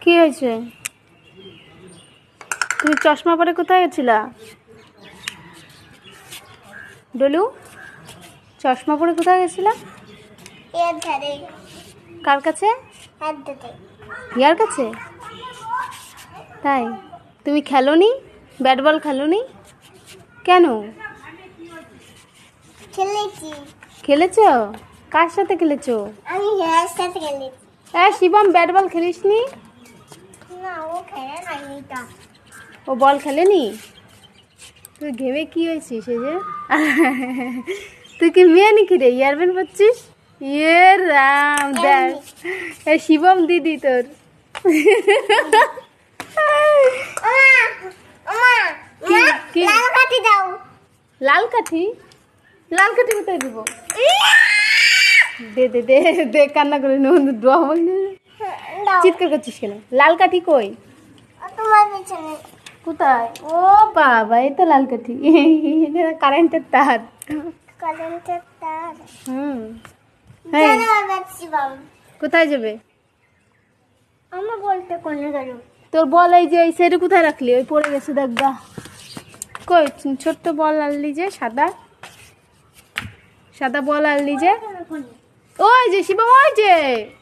কি হয়েছে? তুমি চশমা পরে কোথায় গেছিলা? ডলু, চশমা পরে কোথায় গেছিলা? কার কাছে? ইয়ার কাছে। তাই? তুমি খেলোনি? ব্যাট বল খেলোনি কেন? খেলেছো? কার সাথে খেলেছো? আমি ইয়ার সাথে খেলেছি। শিবম, ব্যাট বল খেলিসনি? না, ও খেলে নাই এটা। ও বল খেলেনি? তুই ঘেমে কি হয়েছিস এই যে? তুই কি মেয়ে নাকি রে? ইয়ারবেন পড়ছিস? ইয়ে রাম, দেখ এই শিবম দিদি তোর। কি? লাল কাঠি দাও। লাল কাঠি? লাল কাঠি কোথায় দিব? দে দে দে দে, কান্না করে চিৎকার করছিস কেন? লাল কাঠি কই? তোমার পেছনে। কোথায়? ও বাবা, এই তো লাল কাঠি। কারেন্টের তার। কারেন্টের তার। হ্যাঁ, শিবম কোথায় যাবে? আমার বলতে কোনে গেল? তোর বল এই যে এই সাইডে কোথায় রাখলি? ওই পড়ে গেছে দেখ গা। কই ছোট্ট বল আনলি যে, সাদা সাদা বল আনলি যে? ওই যে শিবম, ওই যে